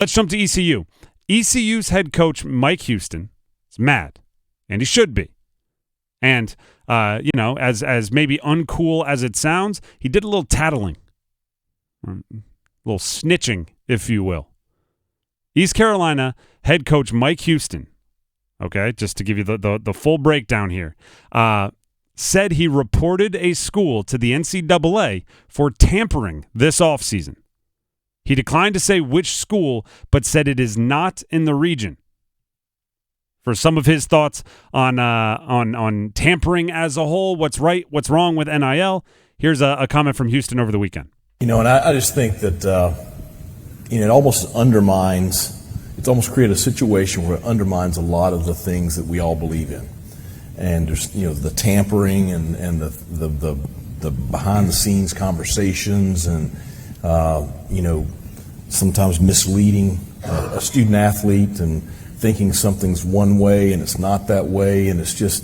Let's jump to ECU. ECU's head coach, Mike Houston, is mad, and he should be. And, as maybe uncool as it sounds, he did a little tattling, a little snitching, if you will. East Carolina head coach Mike Houston, okay, just to give you the full breakdown here, said he reported a school to the NCAA for tampering this offseason. He declined to say which school, but said it is not in the region. For some of his thoughts on tampering as a whole, what's right, what's wrong with NIL, here's a comment from Houston over the weekend. And I just think that it almost undermines. It's almost created a situation where it undermines a lot of the things that we all believe in. And there's the tampering and the behind the scenes conversations and sometimes misleading a student athlete and thinking something's one way and it's not that way, and it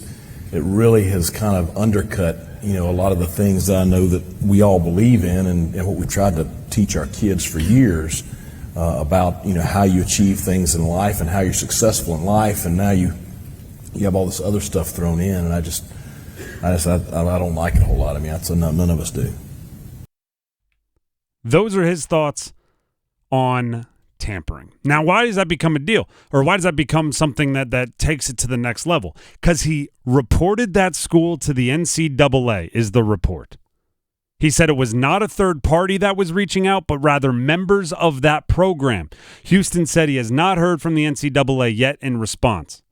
really has kind of undercut a lot of the things that I know that we all believe in and what we've tried to teach our kids for years about how you achieve things in life and how you're successful in life, and now you have all this other stuff thrown in, and I don't like it a whole lot. I mean, none of us do. Those are his thoughts on tampering. Now, why does that become a deal? Or why does that become something that takes it to the next level? Because he reported that school to the NCAA is the report. He said it was not a third party that was reaching out, but rather members of that program. Houston said he has not heard from the NCAA yet in response.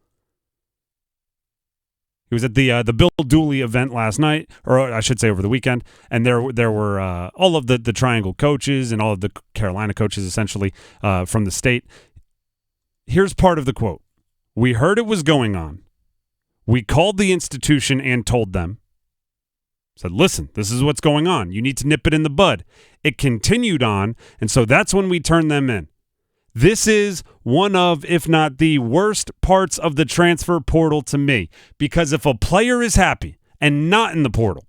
He was at the Bill Dooley event last night, or I should say over the weekend, and there were all of the Triangle coaches and all of the Carolina coaches essentially from the state. Here's part of the quote. "We heard it was going on. We called the institution and told them. Said, listen, this is what's going on. You need to nip it in the bud." It continued on, and so that's when we turned them in. This is one of, if not the worst parts of the transfer portal to me, because if a player is happy and not in the portal,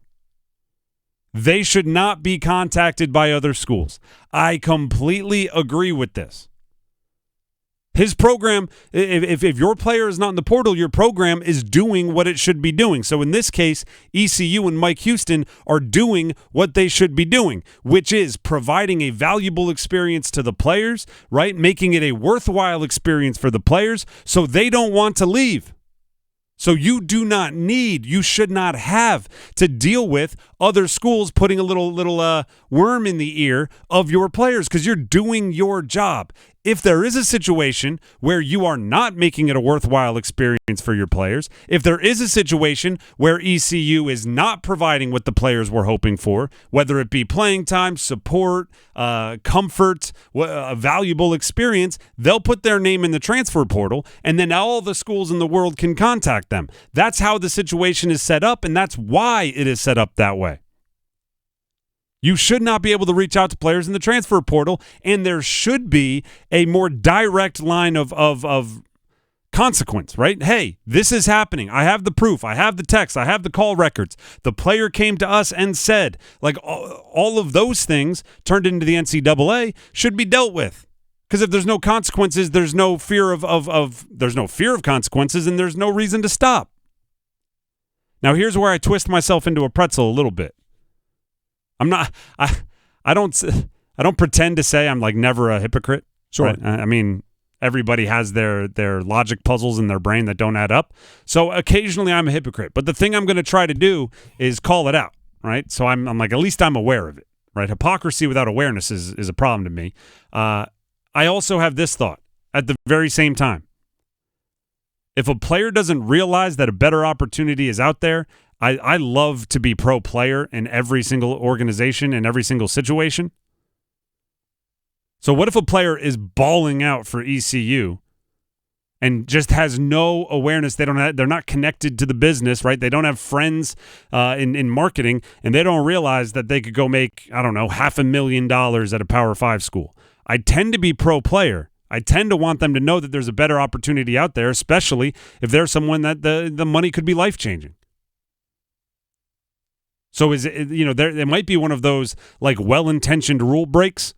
they should not be contacted by other schools. I completely agree with this. His program, if your player is not in the portal, your program is doing what it should be doing. So in this case, ECU and Mike Houston are doing what they should be doing, which is providing a valuable experience to the players, right? Making it a worthwhile experience for the players so they don't want to leave. So you should not have to deal with other schools putting a little worm in the ear of your players because you're doing your job. If there is a situation where you are not making it a worthwhile experience for your players, if there is a situation where ECU is not providing what the players were hoping for, whether it be playing time, support, comfort, a valuable experience, they'll put their name in the transfer portal, and then all the schools in the world can contact them. That's how the situation is set up, and that's why it is set up that way. You should not be able to reach out to players in the transfer portal, and there should be a more direct line of consequence, right? Hey, this is happening. I have the proof. I have the text. I have the call records. The player came to us and said, like all of those things turned into the NCAA should be dealt with. Because if there's no consequences, there's no fear of consequences, and there's no reason to stop. Now, here's where I twist myself into a pretzel a little bit. I don't pretend to say I'm like never a hypocrite. Sure. Right? I mean, everybody has their logic puzzles in their brain that don't add up. So occasionally I'm a hypocrite. But the thing I'm going to try to do is call it out, right? So I'm like, at least I'm aware of it, right? Hypocrisy without awareness is a problem to me. I also have this thought at the very same time. If a player doesn't realize that a better opportunity is out there, I love to be pro player in every single organization, in every single situation. So what if a player is balling out for ECU and just has no awareness? They're not connected to the business, right? They don't have friends in marketing, and they don't realize that they could go make, $500,000 at a Power 5 school. I tend to be pro player. I tend to want them to know that there's a better opportunity out there, especially if there's someone that the money could be life-changing. So there might be one of those like well-intentioned rule breaks,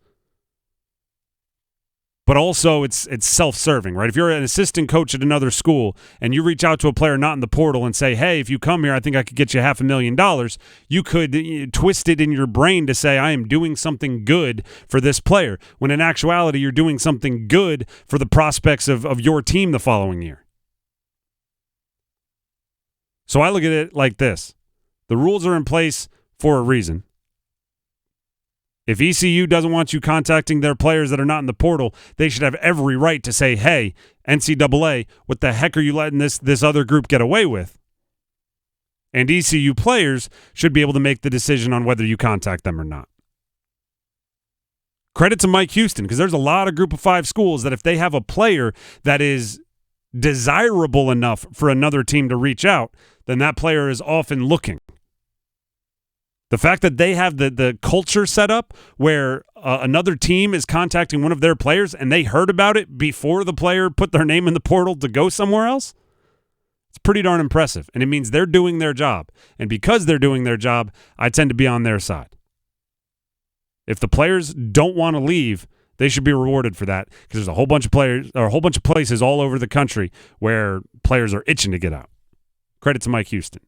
but also it's self-serving, right? If you're an assistant coach at another school and you reach out to a player not in the portal and say, hey, if you come here, I think I could get you $500,000, you could twist it in your brain to say, I am doing something good for this player, when in actuality, you're doing something good for the prospects of your team the following year. So I look at it like this. The rules are in place for a reason. If ECU doesn't want you contacting their players that are not in the portal, they should have every right to say, hey, NCAA, what the heck are you letting this other group get away with? And ECU players should be able to make the decision on whether you contact them or not. Credit to Mike Houston, because there's a lot of Group of 5 schools that if they have a player that is desirable enough for another team to reach out, then that player is often looking. The fact that they have the culture set up where another team is contacting one of their players and they heard about it before the player put their name in the portal to go somewhere else, it's pretty darn impressive. And it means they're doing their job. And because they're doing their job, I tend to be on their side. If the players don't want to leave, they should be rewarded for that, because there's a whole bunch of players or a whole bunch of places all over the country where players are itching to get out. Credit to Mike Houston.